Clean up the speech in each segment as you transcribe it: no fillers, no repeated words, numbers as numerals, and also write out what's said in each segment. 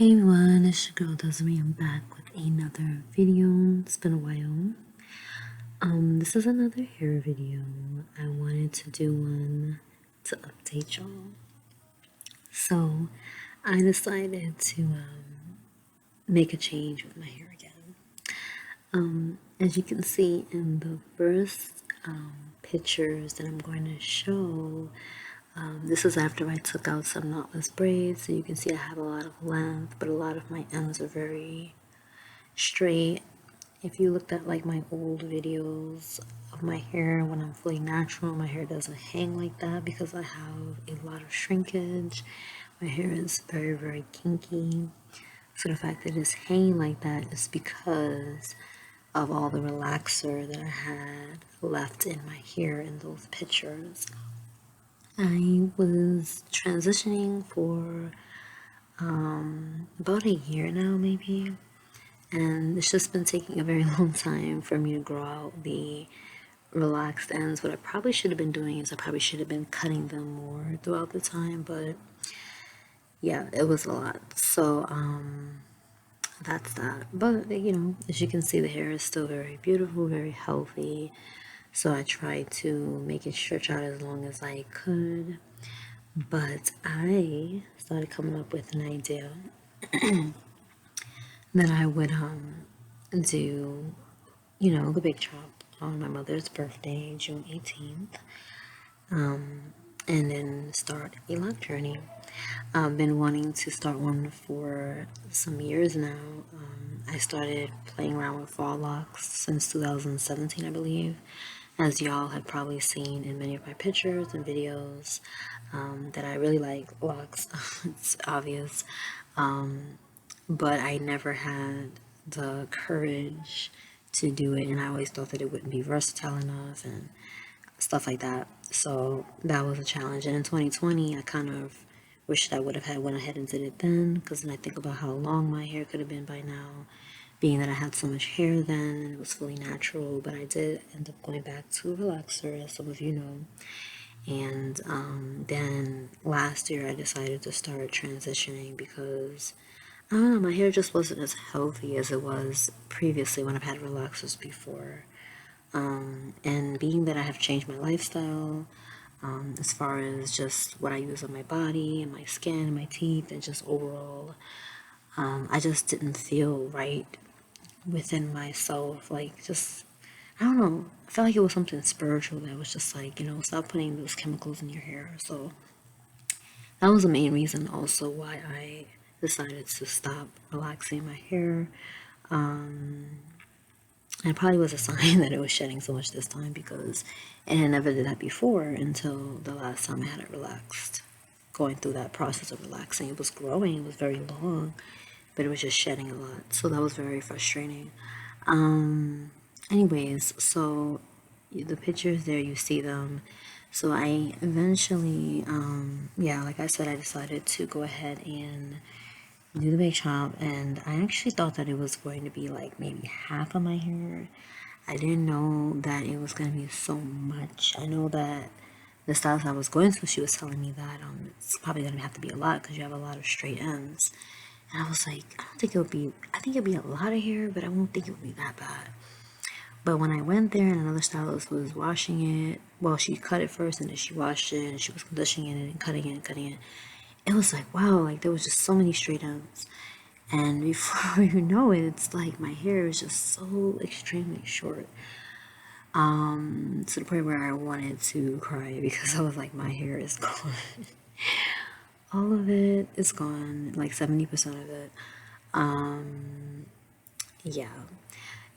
Hey everyone, it's your girl Desiree. I'm back with another video. It's been a while. This is another hair video. I wanted to do one to update y'all. So I decided to make a change with my hair again. As you can see in the first pictures that I'm going to show, this is after I took out some knotless braids, so you can see I have a lot of length, but a lot of my ends are very straight. If you looked at like my old videos of my hair when I'm fully natural, my hair doesn't hang like that because I have a lot of shrinkage. My hair is very, very kinky. So the fact that it's hanging like that is because of all the relaxer that I had left in my hair in those pictures. I was transitioning for about a year now, maybe, and it's just been taking a very long time for me to grow out the relaxed ends. What I probably should have been doing is I probably should have been cutting them more throughout the time, but yeah, it was a lot. So that's that. But you know, as you can see, the hair is still very beautiful, very healthy. So I tried to make it stretch out as long as I could. But I started coming up with an idea that I would do, the big chop on my mother's birthday, June 18th, and then start a lock journey. I've been wanting to start one for some years now. I started playing around with fall locks since 2017, I believe, as y'all have probably seen in many of my pictures and videos, that I really like locks. It's obvious. But I never had the courage to do it, and I always thought that it wouldn't be versatile enough and stuff like that. So that was a challenge. And in 2020, I kind of wished I would have went ahead and did it then, because then I think about how long my hair could have been by now, being that I had so much hair then and it was fully natural. But I did end up going back to a relaxer, as some of you know. And then last year I decided to start transitioning because I don't know, my hair just wasn't as healthy as it was previously when I've had relaxers before. And being that I have changed my lifestyle, as far as just what I use on my body and my skin and my teeth and just overall, I just didn't feel right within myself. Like, just, I don't know, I felt like it was something spiritual that was just like, stop putting those chemicals in your hair. So that was the main reason also why I decided to stop relaxing my hair. And it probably was a sign that it was shedding so much this time, because it had never did that before until the last time I had it relaxed. Going through that process of relaxing, it was growing, it was very long, but it was just shedding a lot. So that was very frustrating. Anyways, so the pictures there, you see them. So I eventually, like I said, I decided to go ahead and do the big chop, and I actually thought that it was going to be like maybe half of my hair. I didn't know that it was going to be so much. I know that the stylist I was going to, she was telling me that it's probably going to have to be a lot because you have a lot of straight ends. And I was like, I think it'll be a lot of hair, but I won't think it would be that bad. But when I went there and another stylist was washing it, well, she cut it first and then she washed it and she was conditioning it and cutting it and cutting it. It was like, wow, like there was just so many straight ends. And before you know it, it's like my hair is just so extremely short. To the point where I wanted to cry because I was like, my hair is gone. All of it is gone, like 70% of it. Yeah.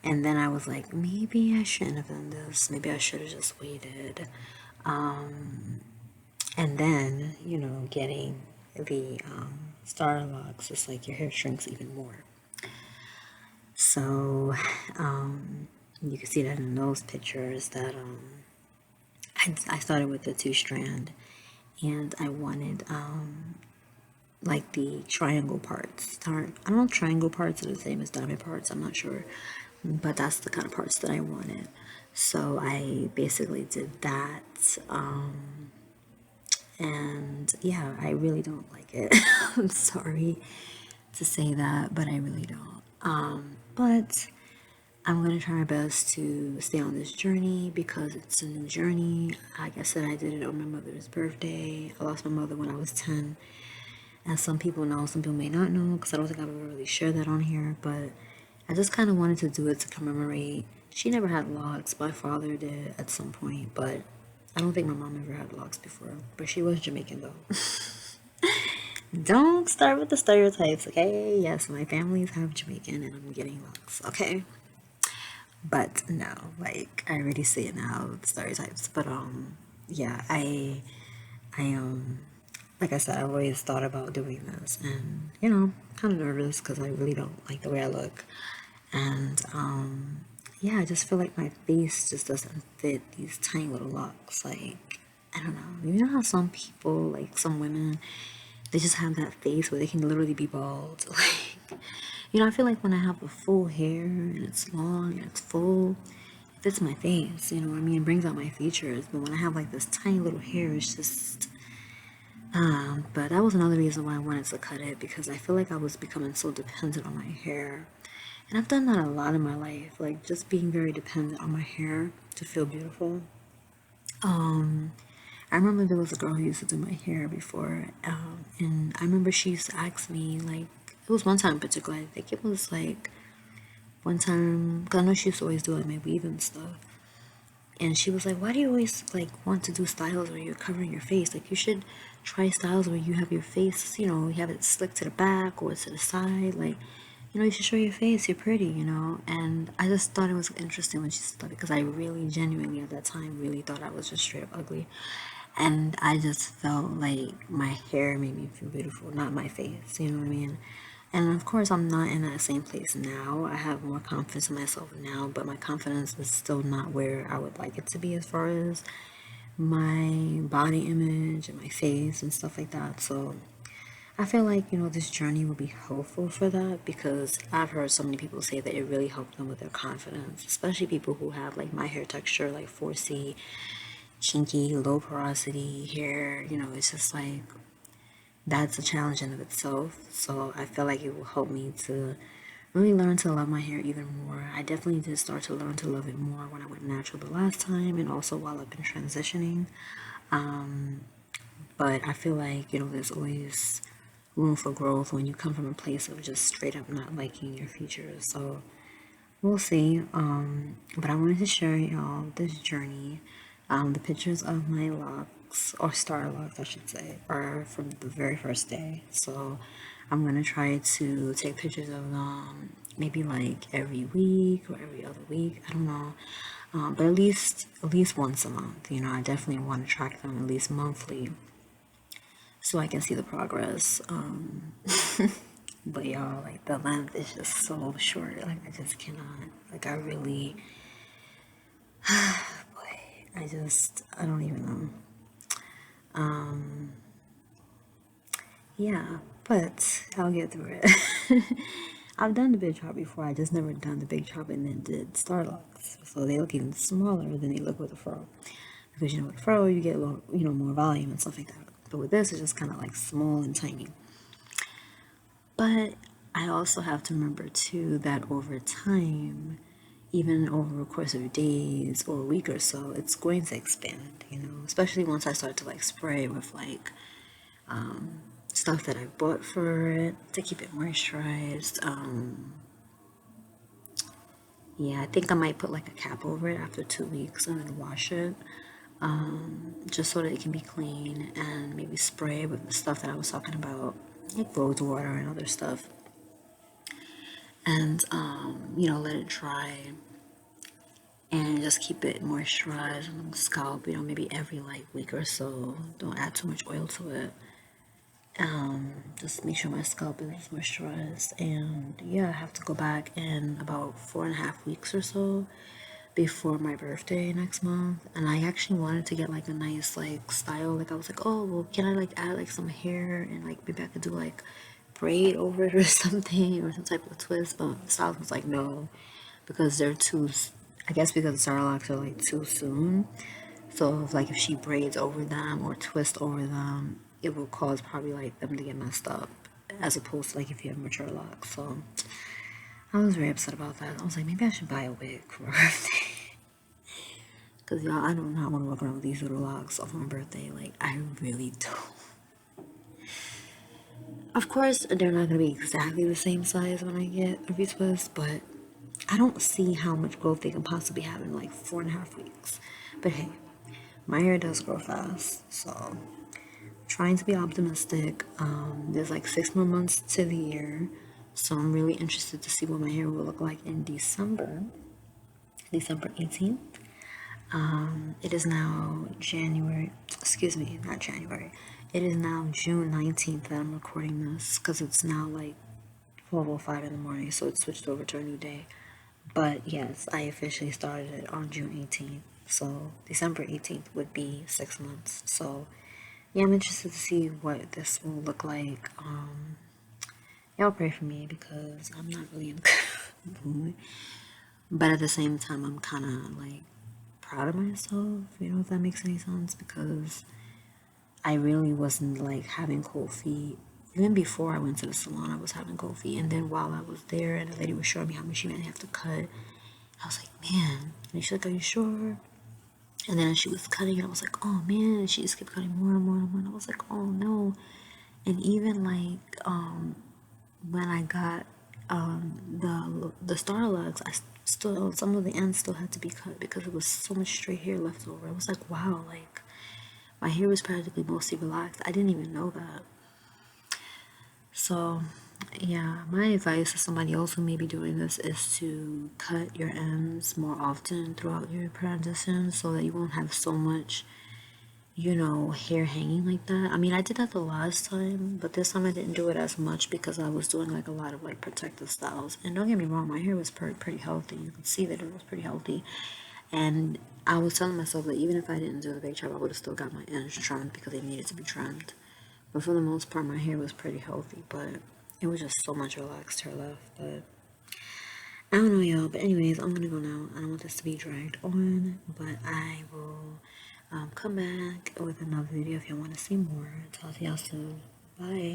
And then I was like, maybe I shouldn't have done this. Maybe I should have just waited. And then, getting the Starlocks, it's like your hair shrinks even more. So, you can see that in those pictures that I started with the 2-strand, and I wanted like the triangle parts. I don't know, triangle parts are the same as diamond parts, I'm not sure, but that's the kind of parts that I wanted. So I basically did that, and yeah, I really don't like it. I'm sorry. to say that, but I really don't. But I'm gonna try my best to stay on this journey because it's a new journey. Like I said, I did it on my mother's birthday. I lost my mother when I was 10. As some people know, some people may not know because I don't think I've ever really shared that on here. But I just kind of wanted to do it to commemorate. She never had locks. My father did at some point, but I don't think my mom ever had locks before. But she was Jamaican though. Don't start with the stereotypes, okay? Yes, my family's half Jamaican and I'm getting locks, okay? But no, like I already see it now, the stereotypes. But yeah, I like I said, I've always thought about doing this, and kind of nervous because I really don't like the way I look, and yeah, I just feel like my face just doesn't fit these tiny little locks. Like I don't know, you know how some people, like some women, they just have that face where they can literally be bald. Like, I feel like when I have a full hair and it's long and it's full, it fits my face, you know what I mean? It brings out my features. But when I have like this tiny little hair, it's just, but that was another reason why I wanted to cut it because I feel like I was becoming so dependent on my hair. And I've done that a lot in my life, like just being very dependent on my hair to feel beautiful. I remember there was a girl who used to do my hair before, and I remember she used to ask me, like, it was one time in particular, I think it was like one time, because I know she used to always do like my weave and stuff, and she was like, why do you always like want to do styles where you're covering your face? Like, you should try styles where you have your face, you have it slicked to the back or to the side, like, you should show your face, you're pretty, and I just thought it was interesting when she said that because I really genuinely at that time really thought I was just straight up ugly. And I just felt like my hair made me feel beautiful, not my face, you know what I mean? And of course, I'm not in that same place now. I have more confidence in myself now, but my confidence is still not where I would like it to be as far as my body image and my face and stuff like that. So I feel like, this journey will be helpful for that because I've heard so many people say that it really helped them with their confidence, especially people who have like my hair texture, like 4C, chinky, low porosity hair. It's just like that's a challenge in of itself. So I feel like it will help me to really learn to love my hair even more. I definitely did start to learn to love it more when I went natural the last time and also while I've been transitioning. But I feel like, there's always room for growth when you come from a place of just straight up not liking your features. So we'll see. But I wanted to share y'all this journey. The pictures of my locks, or Starlocks, I should say, are from the very first day. So I'm gonna try to take pictures of them maybe like every week or every other week. I don't know. But at least once a month. I definitely want to track them at least monthly so I can see the progress. But y'all, like the length is just so short. Like I just cannot. Like I really, boy, I don't even know. Yeah, but I'll get through it. I've done the big chop before. I just never done the big chop and then did Starlocks. So they look even smaller than they look with a fro. Because with a fro you get a little, more volume and stuff like that. But with this, it's just kind of like small and tiny. But I also have to remember too that over time, even over the course of days or a week or so, it's going to expand, especially once I start to like spray with like stuff that I bought for it to keep it moisturized. Yeah, I think I might put like a cap over it after 2 weeks and then wash it. Just so that it can be clean and maybe spray with the stuff that I was talking about, like rose water and other stuff. And, let it dry and just keep it moisturized on the scalp, maybe every like week or so. Don't add too much oil to it. Just make sure my scalp is moisturized. And yeah, I have to go back in about 4.5 weeks or so before my birthday next month. And I actually wanted to get like a nice like style. Like I was like, oh well, can I like add like some hair and like maybe I could do like braid over it or something or some type of twist. But the stylist was like, no, because they're too, I guess because the Starlocks are like too soon. So if she braids over them or twist over them, it will cause probably like them to get messed up. as opposed to like if you have mature locks. So I was very upset about that. I was like, maybe I should buy a wig for my birthday. Because y'all, I do not want to walk around with these little locks on my birthday. Like, I really don't. Of course, they're not going to be exactly the same size when I get a retwist, but I don't see how much growth they can possibly have in like 4.5 weeks. But hey, my hair does grow fast, so trying to be optimistic. There's like 6 more months to the year, so I'm really interested to see what my hair will look like in December 18th. It is now January, excuse me, not January. It is now June 19th that I'm recording this because it's now like 12:05 in the morning, so it switched over to a new day. But yes, I officially started it on June 18th, so December 18th would be 6 months. So yeah, I'm interested to see what this will look like. Y'all pray for me because I'm not really in the mood. But at the same time, I'm kind of like proud of myself, you know, if that makes any sense, because I really wasn't like having cold feet. Even before I went to the salon, I was having cold feet. And then while I was there and the lady was showing me how much she might have to cut, I was like, man. And she's like, are you sure? And then she was cutting and I was like, oh man. And she just kept cutting more and more and more. And I was like, oh no. And even like when I got the Starlocks, I still, some of the ends still had to be cut because there was so much straight hair left over. I was like, wow, like my hair was practically mostly relaxed. I didn't even know that. So yeah, my advice to somebody else who may be doing this is to cut your ends more often throughout your transition so that you won't have so much, you know, hair hanging like that. I mean, I did that the last time, but this time I didn't do it as much because I was doing like a lot of like protective styles. And don't get me wrong, my hair was pretty healthy. You can see that it was pretty healthy. And I was telling myself that even if I didn't do the big chop, I would have still got my ends trimmed because they needed to be trimmed. But for the most part, my hair was pretty healthy, but it was just so much relaxed hair left that I don't know, y'all. But anyways, I'm gonna go now. I don't want this to be dragged on, but I will come back with another video if y'all want to see more. Talk to y'all soon. Bye.